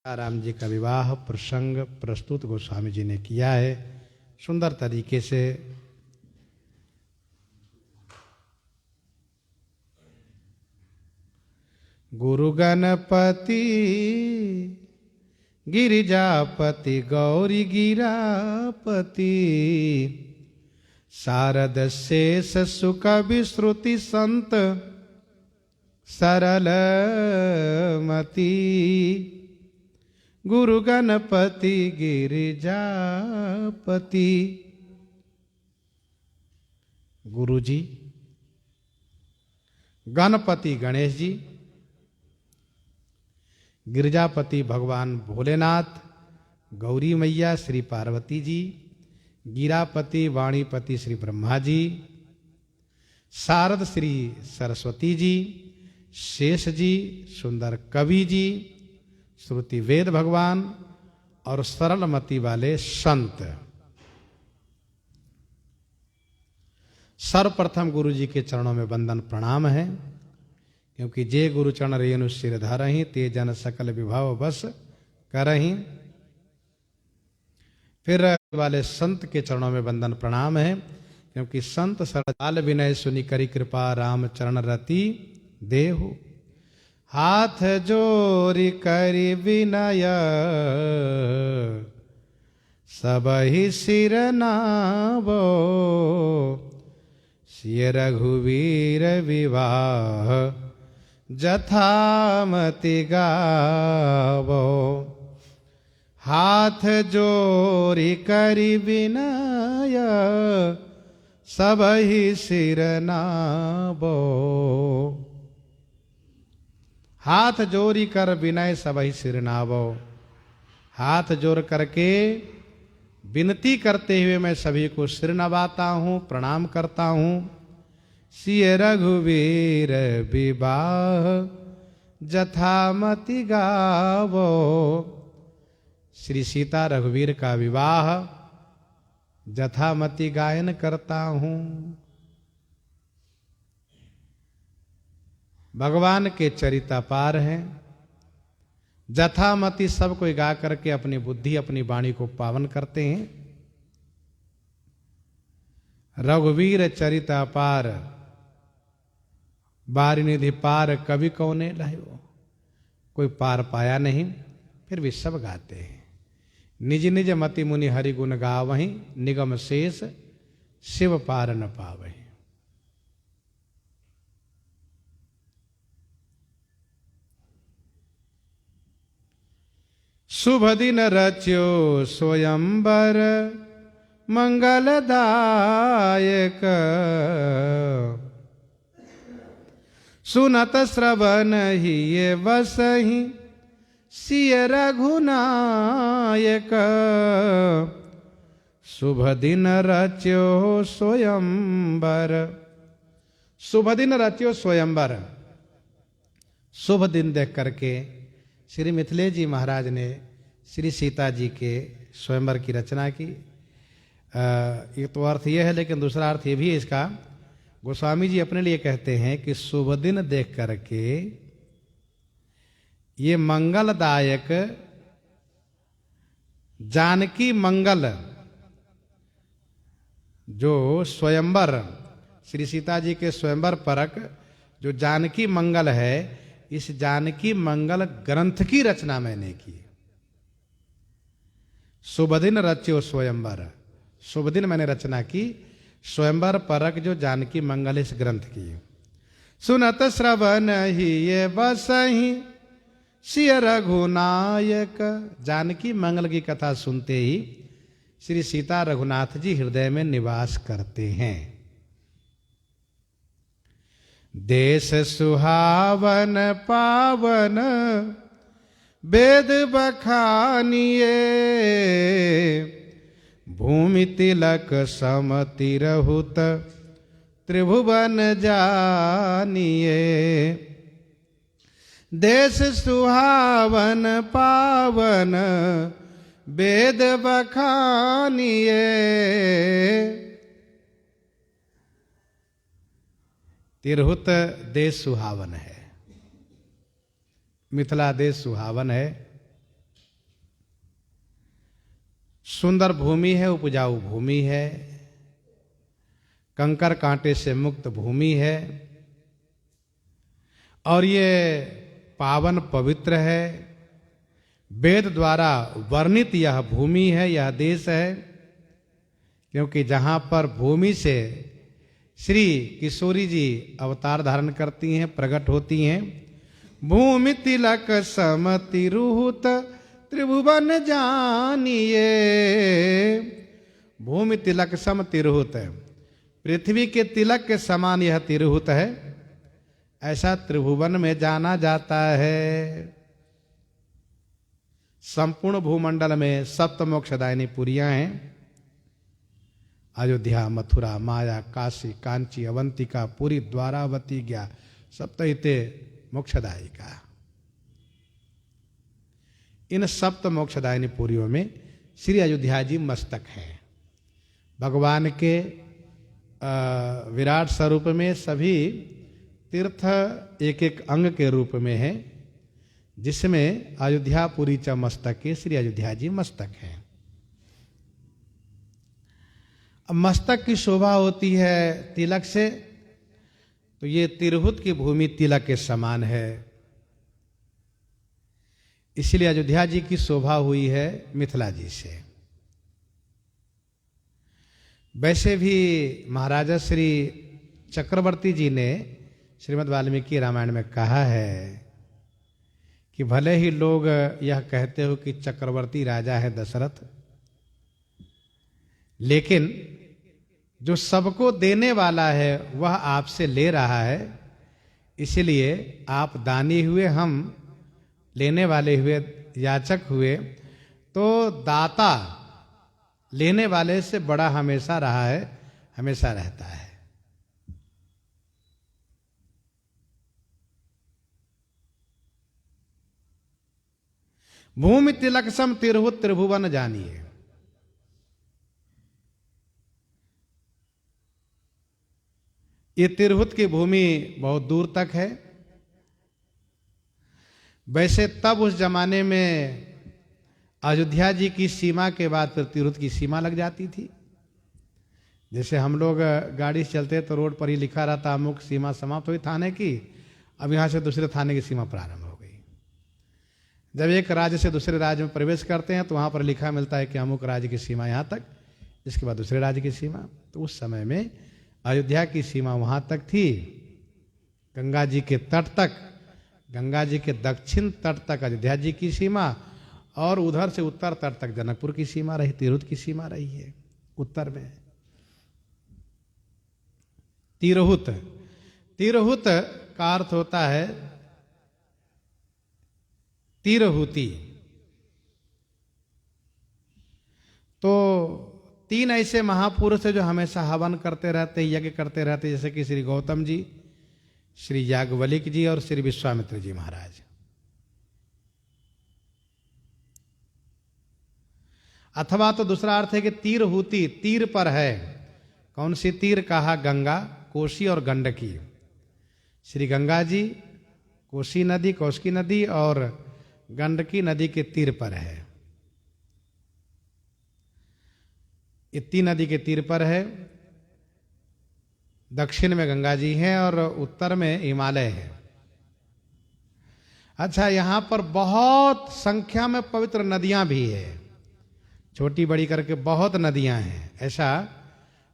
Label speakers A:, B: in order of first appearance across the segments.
A: राम जी का विवाह प्रसंग प्रस्तुत गोस्वामी जी ने किया है सुंदर तरीके से। गुरु गणपति गिरिजापति गौरी गिरापति शारद शेष सुख विश्रुति संत सरल मति। गुरु गणपति गिरिजापति। गुरु जी गणपति गणेश जी, गिरिजापति भगवान भोलेनाथ, गौरी मैया श्री पार्वती जी, गिरापति वाणीपति श्री ब्रह्मा जी, शारद श्री सरस्वती जी, शेष जी सुंदर कवि जी, श्रुति वेद भगवान और सरलमति वाले संत। सर्वप्रथम गुरु जी के चरणों में वंदन प्रणाम है, क्योंकि जे गुरु चरण रेणु सिर धरहि ते जन सकल विभव बस करहि। फिर वाले संत के चरणों में वंदन प्रणाम है, क्योंकि संत सरल विनय सुनि करी कृपा राम चरण रति देहु। हाथ जोरी करी विनय सबहि सिर नावो। सिय रघुवीर विवाह जथामति गावो। हाथ जोरी करी विनय सबहि सिर नावो। हाथ जोरी कर विनय सबहि सिर नावो। हाथ जोड़ करके विनती करते हुए मैं सभी को सिर नवाता हूँ, प्रणाम करता हूँ। सिय रघुवीर विवाह जथामति गावो। श्री सीता रघुवीर का विवाह जथामति गायन करता हूँ। भगवान के चरित अपार हैं। जथामति सब कोई गा करके अपनी बुद्धि अपनी वाणी को पावन करते हैं। रघुवीर चरित अपार बारिनिधि पार कवि कौने लायो। कोई पार पाया नहीं, फिर भी सब गाते हैं। निज निज मति मुनि हरि गुण गावहीं निगम शेष शिव पार न पावहीं। शुभ दिन रच्यो स्वयंवर मंगलदायक। सुनत श्रवण ही ये बसहि सिय रघुनायक। शुभ दिन रच्यो स्वयंवर। शुभ दिन रच्यो स्वयंवर। शुभ दिन देख करके श्री मिथिलेश जी महाराज ने श्री सीता जी के स्वयंवर की रचना की। एक तो अर्थ यह है, लेकिन दूसरा अर्थ ये भी है इसका। गोस्वामी जी अपने लिए कहते हैं कि शुभ दिन देख करके ये मंगलदायक जानकी मंगल जो स्वयंवर श्री सीता जी के स्वयंवर परक जो जानकी मंगल है, इस जानकी मंगल ग्रंथ की रचना मैंने की। शुभ दिन रच्यो स्वयंवर। शुभ दिन मैंने रचना की स्वयंवर परक जो जानकी मंगल इस ग्रंथ की। सुनत श्रवण ही ये बसहि सिय रघुनायक। जानकी मंगल की कथा सुनते ही श्री सीता रघुनाथ जी हृदय में निवास करते हैं। देश सुहावन पावन वेद बखानिए। भूमि तिलक समति रहुत त्रिभुवन जानिए। देश सुहावन पावन वेद बखानिए। तिरहुत देश सुहावन है। मिथिला देश सुहावन है। सुंदर भूमि है, उपजाऊ भूमि है, कंकर कांटे से मुक्त भूमि है, और ये पावन पवित्र है। वेद द्वारा वर्णित यह भूमि है, यह देश है, क्योंकि जहाँ पर भूमि से श्री किशोरी जी अवतार धारण करती हैं, प्रकट होती हैं। भूमि तिलक सम तिरुहुत त्रिभुवन जानिए। भूमि तिलक सम तिरुहुत है, पृथ्वी के तिलक के समान यह तिरुहुत है, ऐसा त्रिभुवन में जाना जाता है। संपूर्ण भूमंडल में सप्त मोक्षदायिनी पुरियां हैं। अयोध्या, मथुरा, माया, काशी, कांची, अवंतिका, पुरी, द्वारावती, गया, सप्तहिते मोक्षदायिका। इन सप्त मोक्षदायिनी पुरियों में श्री अयोध्या जी मस्तक हैं। भगवान के विराट स्वरूप में सभी तीर्थ एक एक अंग के रूप में है, जिसमें अयोध्यापुरी च मस्तक के श्री अयोध्या जी मस्तक हैं। अब मस्तक की शोभा होती है तिलक से, तो ये तिरहुत की भूमि तिलक के समान है, इसलिए अयोध्या जी की शोभा हुई है मिथिला जी से। वैसे भी महाराजा श्री चक्रवर्ती जी ने श्रीमद् वाल्मीकि रामायण में कहा है कि भले ही लोग यह कहते हो कि चक्रवर्ती राजा है दशरथ, लेकिन जो सबको देने वाला है वह आपसे ले रहा है, इसलिए आप दानी हुए, हम लेने वाले हुए, याचक हुए, तो दाता लेने वाले से बड़ा हमेशा रहा है, हमेशा रहता है। भूमि तिलक सम तिरहुत त्रिभुवन जानिए। ये तिरहुत की भूमि बहुत दूर तक है। वैसे तब उस जमाने में अयोध्या जी की सीमा के बाद फिर तिरहुत की सीमा लग जाती थी। जैसे हम लोग गाड़ी से चलते तो रोड पर ही लिखा रहता अमुक सीमा समाप्त हुई थाने की, अब यहाँ से दूसरे थाने की सीमा प्रारंभ हो गई। जब एक राज्य से दूसरे राज्य में प्रवेश करते हैं तो वहाँ पर लिखा मिलता है कि अमुक राज्य की सीमा यहाँ तक, इसके बाद दूसरे राज्य की सीमा। तो उस समय में अयोध्या की सीमा वहाँ तक थी, गंगा जी के तट तक, गंगा जी के दक्षिण तट तक अयोध्या जी की सीमा, और उधर से उत्तर तट तक जनकपुर की सीमा रही, तिरहुत की सीमा रही है उत्तर में। तिरहुत, तिरहुत का अर्थ होता है तिरहुती। तो तीन ऐसे महापुरुष है जो हमेशा हवन करते रहते, यज्ञ करते रहते, जैसे कि श्री गौतम जी, श्री याज्ञवल्क्य जी और श्री विश्वामित्र जी महाराज। अथवा तो दूसरा अर्थ है कि तिरहुती, तीर पर है। कौन सी तीर? कहा गंगा, कोसी और गंडकी। श्री गंगा जी कोसी नदी, कौशिकी नदी और गंडकी नदी के तीर पर है। ये तीन नदी के तीर पर है। दक्षिण में गंगा जी हैं और उत्तर में हिमालय है। अच्छा, यहां पर बहुत संख्या में पवित्र नदियां भी है, छोटी बड़ी करके बहुत नदियां हैं। ऐसा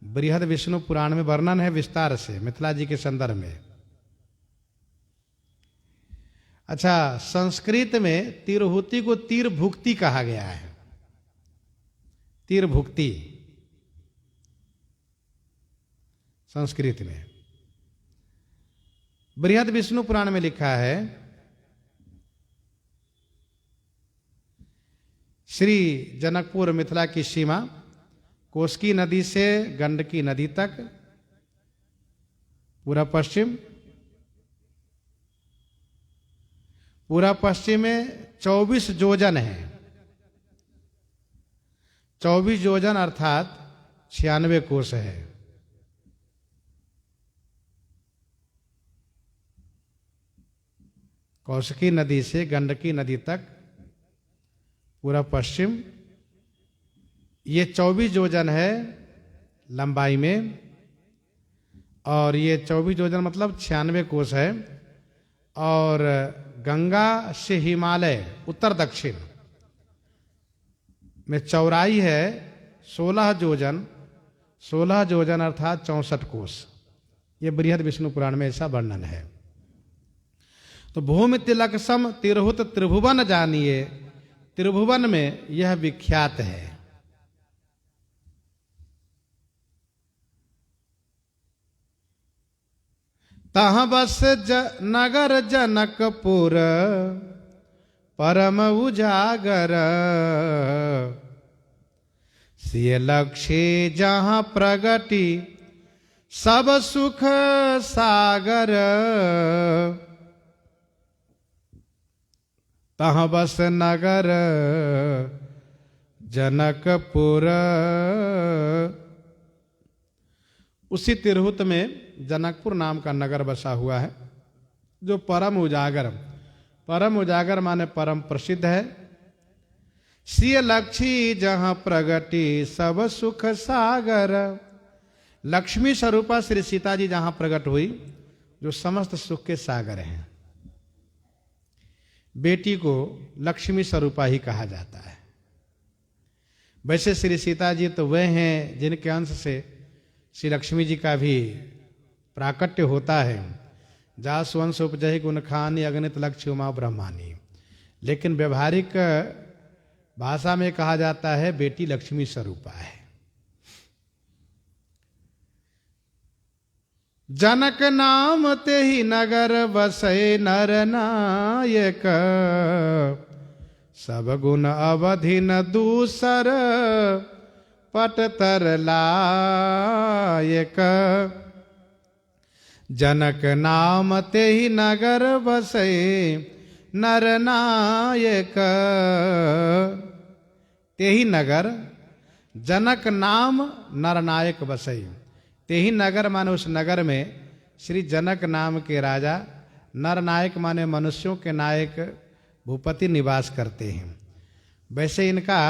A: बृहद विष्णु पुराण में वर्णन है विस्तार से मिथिला जी के संदर्भ में। अच्छा, संस्कृत में तिरहुती को तीर भुक्ति कहा गया है। तीर भुक्ति संस्कृत में। बृहद विष्णु पुराण में लिखा है, श्री जनकपुर मिथिला की सीमा कोसी नदी से गंडकी नदी तक पूरा पश्चिम में 24 योजन है। 24 योजन अर्थात 96 कोस है। कौशिकी नदी से गंडकी नदी तक पूरा पश्चिम ये 24 योजन है लंबाई में, और ये 24 योजन मतलब 96 कोस है। और गंगा से हिमालय उत्तर दक्षिण में चौड़ाई है 16 योजन, 16 योजन अर्थात 64 कोस। ये बृहद विष्णु पुराण में ऐसा वर्णन है। तो भूमि तिलक सम तिरहुत त्रिभुवन जानिए, त्रिभुवन में यह विख्यात है। तह बस नगर जनकपुर परम उजागर, सिय लक्ष्य जहाँ प्रगति सब सुख सागर, तहाँ बस नगर जनकपुर। उसी तिरहुत में जनकपुर नाम का नगर बसा हुआ है, जो परम उजागर, परम उजागर माने परम प्रसिद्ध है। सिय लक्ष्मी जहाँ प्रगति सब सुख सागर, लक्ष्मी स्वरूपा श्री सीता जी जहाँ प्रकट हुई, जो समस्त सुख के सागर हैं। बेटी को लक्ष्मी स्वरूपा ही कहा जाता है। वैसे श्री सीता जी तो वे हैं जिनके अंश से श्री लक्ष्मी जी का भी प्राकट्य होता है। जासु वंश उपजहि गुण खानी अगणित लक्ष्य उमा ब्रह्मानी। लेकिन व्यवहारिक भाषा में कहा जाता है बेटी लक्ष्मी स्वरूपा है। जनक नाम ते ही नगर बसे नर नायक, सब गुण अवधि न दूसर पटतर लायक। जनक नाम ते ही नगर बसे नर नायक, ते ही नगर जनक नाम नरनायक बसई। ते ही नगर माने उस नगर में श्री जनक नाम के राजा, नरनायक माने मनुष्यों के नायक भूपति निवास करते हैं। वैसे इनका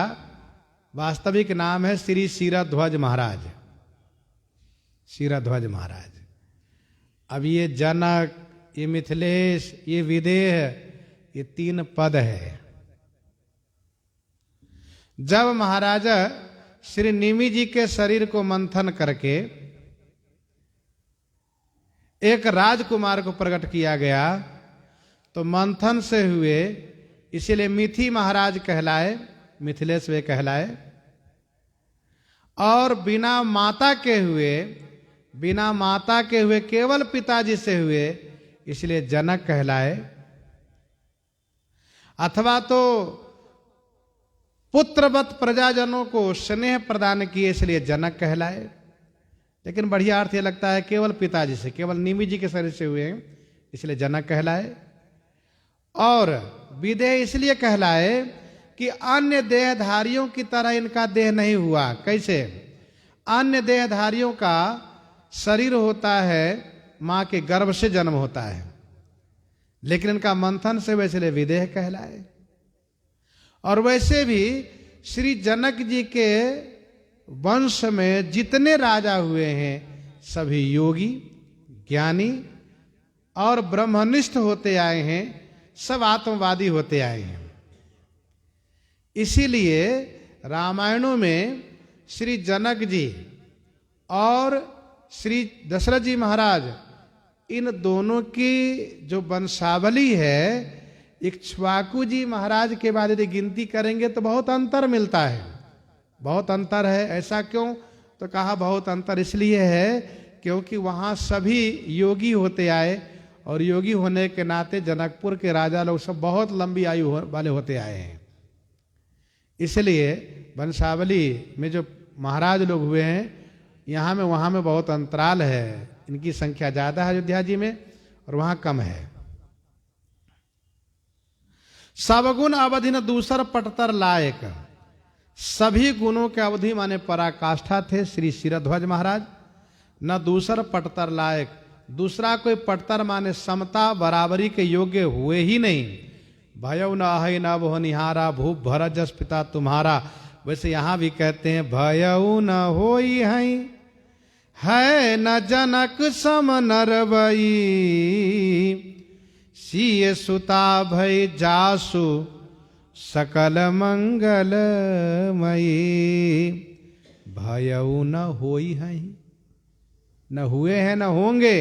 A: वास्तविक नाम है श्री क्षीरध्वज महाराज, क्षीरध्वज महाराज। अब ये जनक, ये मिथिलेश, ये विदेह, ये 3 पद है। जब महाराजा श्री निमि जी के शरीर को मंथन करके एक राजकुमार को प्रकट किया गया, तो मंथन से हुए, इसीलिए मिथि महाराज कहलाए, मिथिलेश वे कहलाए। और बिना माता के हुए, बिना माता के हुए केवल पिताजी से हुए, इसलिए जनक कहलाए। अथवा तो पुत्रवत प्रजाजनों को स्नेह प्रदान किए, इसलिए जनक कहलाए। लेकिन बढ़िया अर्थ ये लगता है केवल पिताजी से, केवल निमि जी के शरीर से हुए, इसलिए जनक कहलाए। और विदेह इसलिए कहलाए कि अन्य देहधारियों की तरह इनका देह नहीं हुआ। कैसे? अन्य देहधारियों का शरीर होता है, मां के गर्भ से जन्म होता है, लेकिन इनका मंथन से वैसे लिए विदेह कहलाए। और वैसे भी श्री जनक जी के वंश में जितने राजा हुए हैं सभी योगी, ज्ञानी और ब्रह्मनिष्ठ होते आए हैं, सब आत्मवादी होते आए हैं। इसीलिए रामायणों में श्री जनक जी और श्री दशरथ जी महाराज, इन दोनों की जो वंशावली है, इक्ष्वाकु जी महाराज के बाद यदि गिनती करेंगे तो बहुत अंतर मिलता है, बहुत अंतर है। ऐसा क्यों? तो कहा बहुत अंतर इसलिए है क्योंकि वहाँ सभी योगी होते आए, और योगी होने के नाते जनकपुर के राजा लोग सब बहुत लंबी आयु वाले होते आए हैं। इसलिए वंशावली में जो महाराज लोग हुए हैं, यहाँ में वहाँ में बहुत अंतराल है। इनकी संख्या ज़्यादा है अयोध्या जी में, और वहाँ कम है। सबगुण अवधि न दूसर पटतर लायक, सभी गुणों के अवधि माने पराकाष्ठा थे श्री क्षीरध्वज महाराज। न दूसर पटतर लायक, दूसरा कोई पटतर माने समता बराबरी के योग्य हुए ही नहीं। भयो न अहि न बहु निहारा, भूप भर जस पिता तुम्हारा, वैसे यहां भी कहते हैं भयउ न होई है न जनक सम नरवई, सिय सुता भय जासु सकल मंगलमयी। भयउ न होई है, न हुए हैं न होंगे,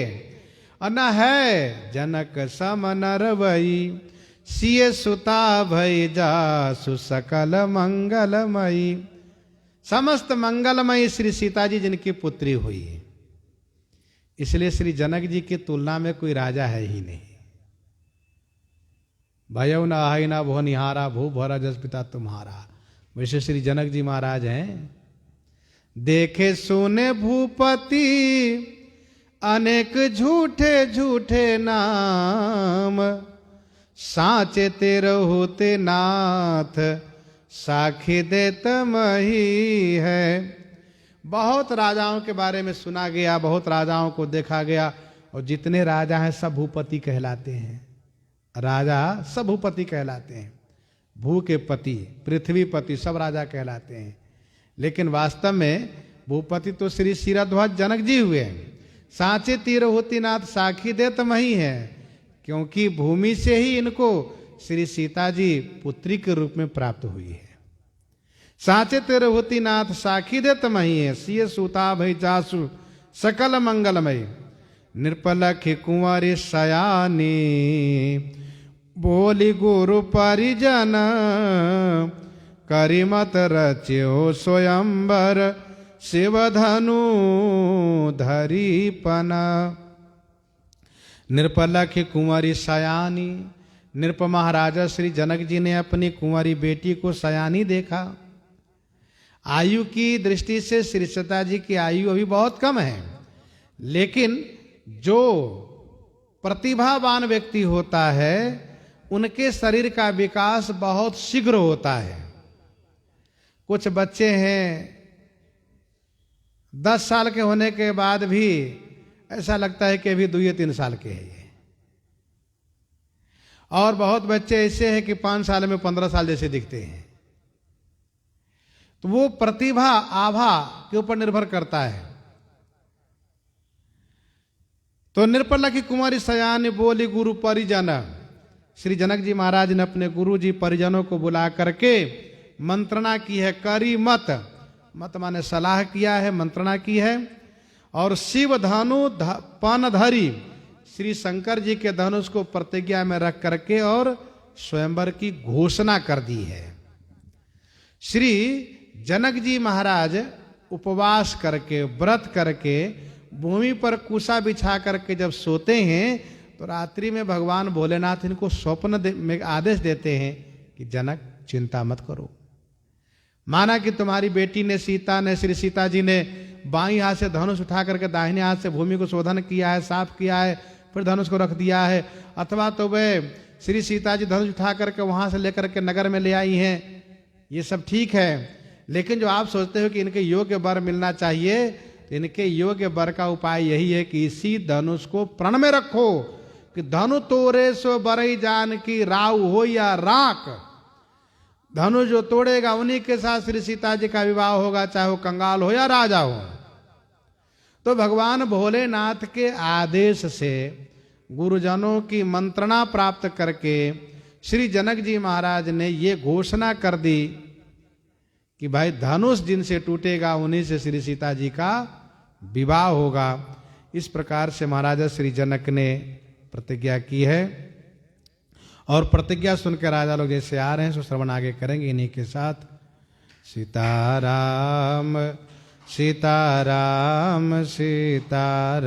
A: और न है जनक सम नरवई, सिय सुता भय जासु सकल मंगलमयी। समस्त मंगलमयी श्री सीता जी जिनकी पुत्री हुई है, इसलिए श्री जनक जी की तुलना में कोई राजा है ही नहीं। भयउ न आहि न भो निहारा, भू भरा जस पिता तुम्हारा। वैसे श्री जनक जी महाराज हैं। देखे सुने भूपति अनेक झूठे झूठे नाम, साचे तेरे होते नाथ साखी देत मही है। बहुत राजाओं के बारे में सुना गया, बहुत राजाओं को देखा गया, और जितने राजा हैं सब भूपति कहलाते हैं। राजा सब भूपति कहलाते हैं। भू के पति, पृथ्वी पति सब राजा कहलाते हैं। लेकिन वास्तव में भूपति तो श्री शिरध्वज जनक जी हुए हैं। साचे तीर होती नाथ साखी देत मही है, क्योंकि भूमि से ही इनको श्री सीता जी पुत्री के रूप में प्राप्त हुई है। साचे तेरे होती नाथ साखी देत मही है, सिय सुता भय जासु सकल मंगलमय। नृपलख कुंवरी सयानी, बोली गुरु परिजन, करिमत रच्यो स्वयंवर, शिव धनु धरी पना। नृपलख कुंवरी सयानी, नृप महाराजा श्री जनक जी ने अपनी कुंवरी बेटी को सयानी देखा। आयु की दृष्टि से श्री सीता जी की आयु अभी बहुत कम है, लेकिन जो प्रतिभावान व्यक्ति होता है उनके शरीर का विकास बहुत शीघ्र होता है। कुछ बच्चे हैं 10 साल के होने के बाद भी ऐसा लगता है कि अभी 2 या 3 साल के हैं ये, और बहुत बच्चे ऐसे हैं कि 5 साल में 15 साल जैसे दिखते हैं। तो वो प्रतिभा आभा के ऊपर निर्भर करता है। तो नृपलख कुंवरी सयानी, बोली गुरु परिजन। श्री जनक जी महाराज ने अपने गुरु जी परिजनों को बुला करके मंत्रणा की है। करी मत, मत माने सलाह किया है, मंत्रणा की है। और शिव धनु पन धरी, श्री शंकर जी के धनुष को प्रतिज्ञा में रख करके और स्वयंवर की घोषणा कर दी है। श्री जनक जी महाराज उपवास करके, व्रत करके, भूमि पर कुशा बिछा करके जब सोते हैं तो रात्रि में भगवान भोलेनाथ इनको स्वप्न में आदेश देते हैं कि जनक चिंता मत करो। माना कि तुम्हारी बेटी ने, सीता ने, श्री सीता जी ने बाईं हाथ से धनुष उठा करके दाहिने हाथ से भूमि को शोधन किया है, साफ किया है, फिर धनुष को रख दिया है। अथवा तो वे श्री सीता जी धनुष उठा करके वहां से लेकर के नगर में ले आई हैं, ये सब ठीक है। लेकिन जो आप सोचते हो कि इनके योग्य वर मिलना चाहिए, तो इनके योग्य वर का उपाय यही है कि इसी धनुष को प्रण में रखो कि धनु तोड़े सो बरई जान की, राव हो या राख। धनुष जो तोड़ेगा उन्हीं के साथ श्री सीता जी का विवाह होगा, चाहे वो कंगाल हो या राजा हो। तो भगवान भोलेनाथ के आदेश से गुरुजनों की मंत्रणा प्राप्त करके श्री जनक जी महाराज ने ये घोषणा कर दी कि भाई धनुष जिनसे टूटेगा उन्हीं से श्री सीता जी का विवाह होगा। इस प्रकार से महाराजा श्री जनक ने प्रतिज्ञा की है। और प्रतिज्ञा सुनकर राजा लोग जैसे आ रहे हैं सो श्रवण आगे करेंगे इन्हीं के साथ। सीताराम सीताराम सीताराम।